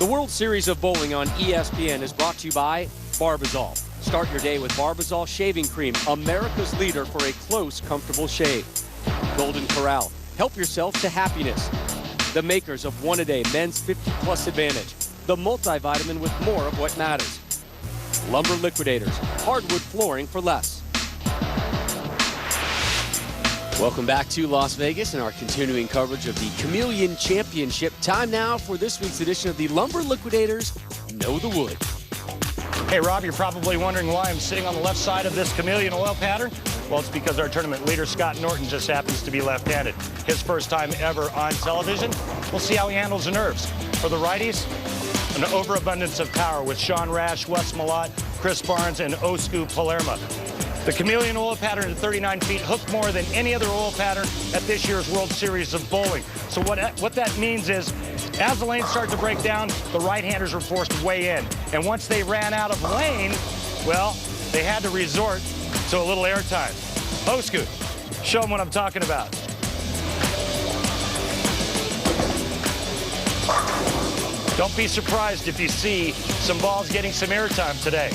The World Series of Bowling on ESPN is brought to you by Barbazol. Start your day with Barbazol Shaving Cream, America's leader for a close, comfortable shave. Golden Corral. Help yourself to happiness. The makers of One A Day Men's 50+ Advantage. The multivitamin with more of what matters. Lumber Liquidators. Hardwood flooring for less. Welcome back to Las Vegas and our continuing coverage of the Chameleon Championship. Time now for this week's edition of the Lumber Liquidators Know the Wood. Hey, Rob, you're probably wondering why I'm sitting on the left side of this chameleon oil pattern. Well, it's because our tournament leader, Scott Norton, just happens to be left-handed. His first time ever on television. We'll see how he handles the nerves. For the righties, an overabundance of power with Sean Rash, Wes Malott, Chris Barnes, and Osku Palermaa. The chameleon oil pattern at 39 feet hooked more than any other oil pattern at this year's World Series of Bowling. So what that means is, as the lanes start to break down, the right-handers were forced to weigh in. And once they ran out of lane, well, they had to resort to a little airtime. Osku, show them what I'm talking about. Don't be surprised if you see some balls getting some airtime today.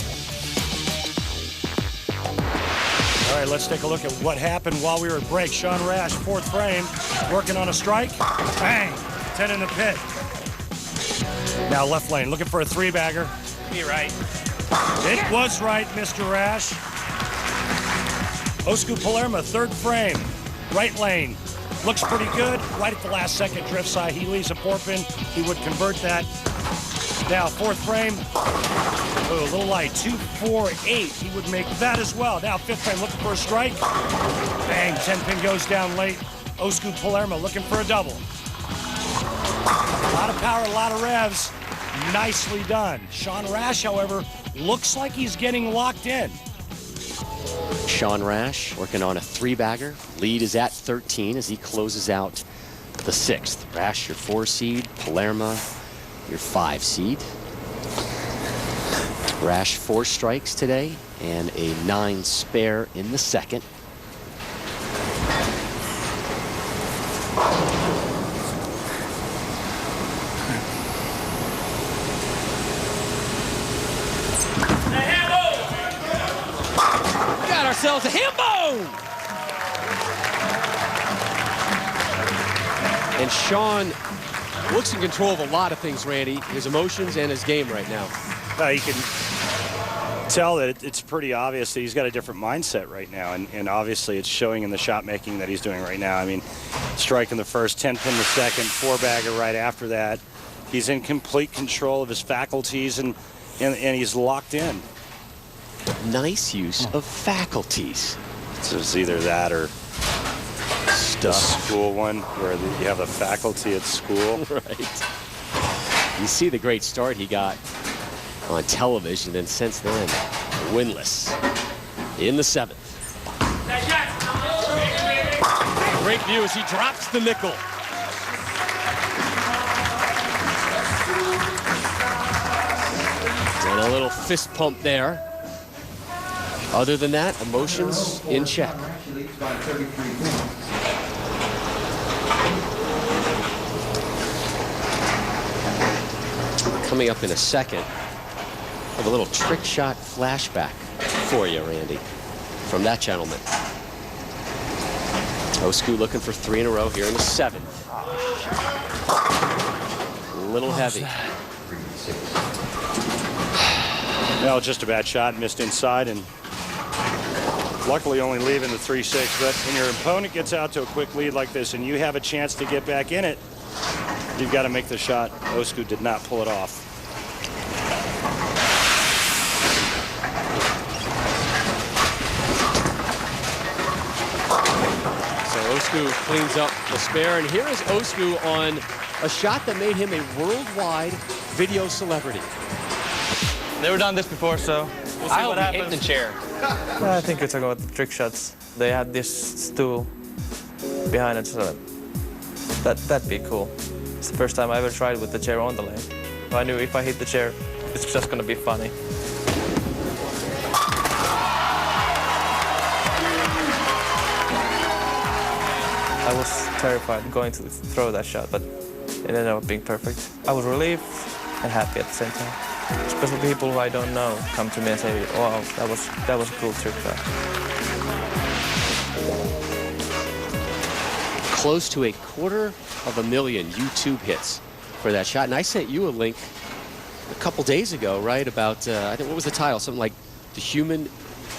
All right, let's take a look at what happened while we were at break. Sean Rash, fourth frame, working on a strike. Bang, 10 in the pit. Now left lane, looking for a three-bagger. Be right. It was right, Mr. Rash. Osku Palermaa, third frame, right lane. Looks pretty good. Right at the last second, drift side. He leaves a four pin. He would convert that. Now, fourth frame. Oh, a little light. 2-4-8. He would make that as well. Now, fifth frame, looking for a strike. Bang, 10 pin goes down late. Osku Palermaa looking for a double. A lot of power, a lot of revs. Nicely done. Sean Rash, however, looks like he's getting locked in. Sean Rash working on a three-bagger. Lead is at 13 as he closes out the sixth. Rash, your 4 seed. Palermaa, your 5 seed. Rash 4 strikes today and a 9 spare in the second. Got ourselves a himbo! And Sean looks in control of a lot of things, Randy. His emotions and his game right now. You can tell that it's pretty obvious that he's got a different mindset right now, and obviously it's showing in the shot making that he's doing right now. I mean, striking the first, 10 pin the second, 4-bagger right after that. He's in complete control of his faculties, and he's locked in. Nice use of faculties. So it's either that or the school one where you have a faculty at school. Right. You see the great start he got on television, and since then, winless in the seventh. Great view as he drops the nickel. And a little fist pump there. Other than that, emotions in check. Coming up in a second, I have a little trick shot flashback for you, Randy, from that gentleman. Osku looking for 3 in a row here in the seventh. A little heavy. No, just a bad shot, missed inside, and luckily only leaving the 3-6. But when your opponent gets out to a quick lead like this and you have a chance to get back in it, you've got to make the shot. Osku did not pull it off. Osku cleans up the spare, and here is Osku on a shot that made him a worldwide video celebrity. Never done this before, so we'll see what happens. Hit the chair. I think it's about the trick shots. They had this stool behind it, so that'd be cool. It's the first time I ever tried with the chair on the lane. I knew if I hit the chair, it's just gonna be funny. I was terrified going to throw that shot, but it ended up being perfect. I was relieved and happy at the same time. Especially people who I don't know come to me and say, wow, that was a cool trick shot. Close to 250,000 YouTube hits for that shot. And I sent you a link a couple days ago, right, about, I think, what was the title? Something like The Human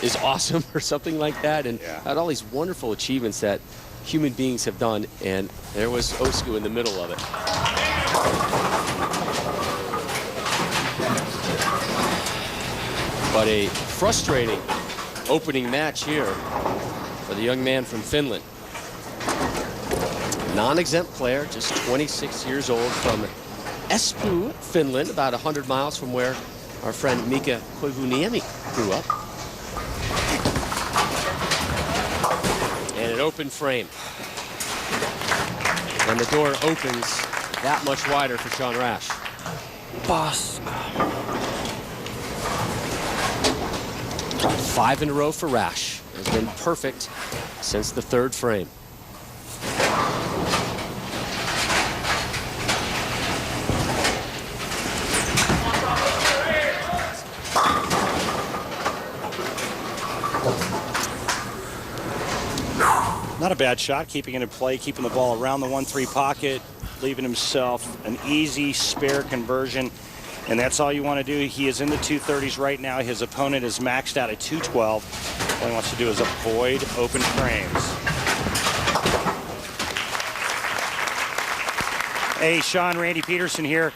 is Awesome or something like that. And had all these wonderful achievements that human beings have done. And there was Osku in the middle of it. But a frustrating opening match here for the young man from Finland. Non-exempt player, just 26 years old, from Espoo, Finland, about 100 miles from where our friend Mika Koivuniemi grew up. And an open frame. And the door opens that much wider for Sean Rash. Boss. 5 in a row for Rash. Has been perfect since the third frame. Not a bad shot, keeping it in play, keeping the ball around the 1-3 pocket, leaving himself an easy spare conversion. And that's all you want to do. He is in the 230s right now. His opponent is maxed out at 212. All he wants to do is avoid open frames. Hey, Sean, Randy Peterson here.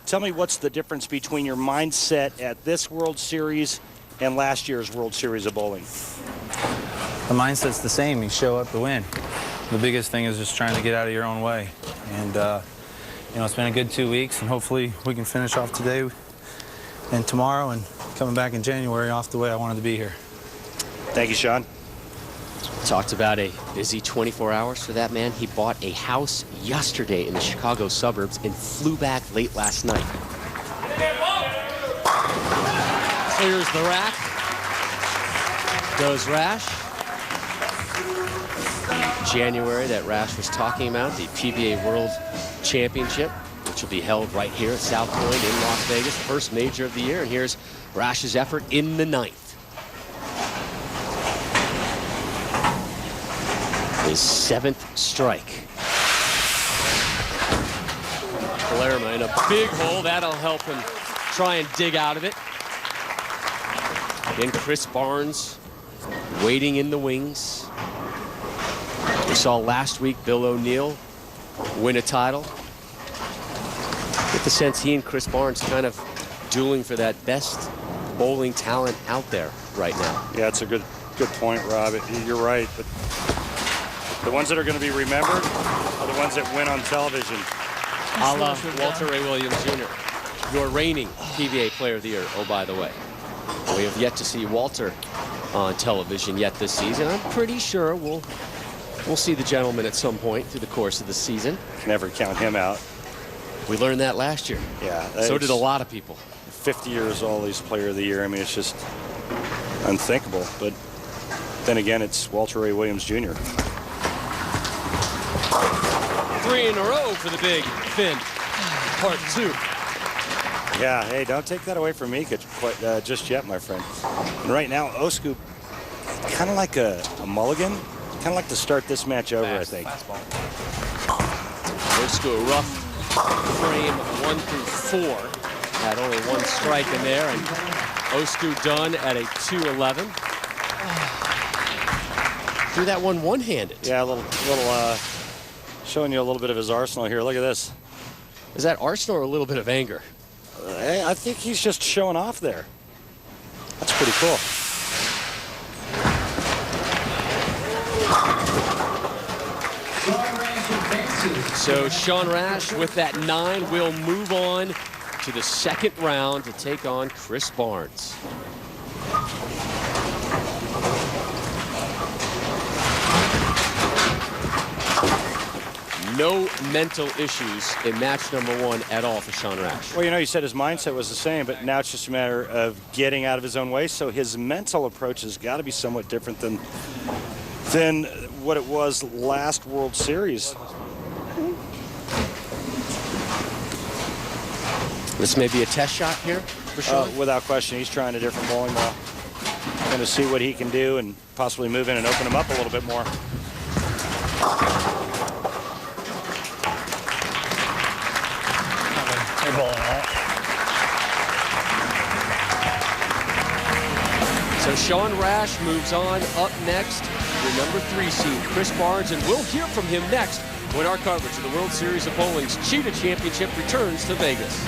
Tell me what's the difference between your mindset at this World Series and last year's World Series of Bowling? The mindset's the same. You show up to win. The biggest thing is just trying to get out of your own way. And, you know, it's been a good 2 weeks, and hopefully we can finish off today and tomorrow and coming back in January off the way I wanted to be here. Thank you, Sean. Talked about a busy 24 hours for that man. He bought a house yesterday in the Chicago suburbs and flew back late last night. Clears the rack. Does Rash. January that Rash was talking about, the PBA World Championship, which will be held right here at South Point in Las Vegas, first major of the year. And here's Rash's effort in the 9th. His 7th strike. Palermaa in a big hole. That'll help him try and dig out of it. Again, Chris Barnes waiting in the wings. We saw last week Bill O'Neill win a title. Get the sense he and Chris Barnes kind of dueling for that best bowling talent out there right now. Yeah, it's a good point, Rob. You're right, but the ones that are going to be remembered are the ones that win on television. A la Walter Ray Williams Jr., your reigning PBA Player of the Year, oh, by the way. We have yet to see Walter on television yet this season. I'm pretty sure we'll see the gentleman at some point through the course of the season. Never count him out. We learned that last year. Yeah. So did a lot of people. 50 years old, he's Player of the Year. I mean, it's just unthinkable. But then again, it's Walter Ray Williams Jr. 3 in a row for the big Finn. Part 2. Yeah, hey, don't take that away from me just yet, my friend. And right now, Osku, kind of like a mulligan. Kind of like to start this match over, I think. Osku, a rough frame 1 through 4. Had only 1 strike in there, and Osku done at a 211. Threw that one one-handed. Yeah, a little showing you a little bit of his arsenal here. Look at this. Is that arsenal or a little bit of anger? I think he's just showing off there. That's pretty cool. So Sean Rash with that 9 will move on to the 2nd round to take on Chris Barnes. No mental issues in match number 1 at all for Sean Rash. Well, you know, you said his mindset was the same, but now it's just a matter of getting out of his own way. So his mental approach has got to be somewhat different than what it was last World Series. This may be a test shot here for Sean. Without question, he's trying a different bowling ball. Going to see what he can do and possibly move in and open him up a little bit more. Hey, bowling, all right? So Sean Rash moves on. Up next, your number 3 seed, Chris Barnes, and we'll hear from him next when our coverage of the World Series of Bowling's Cheetah Championship returns to Vegas.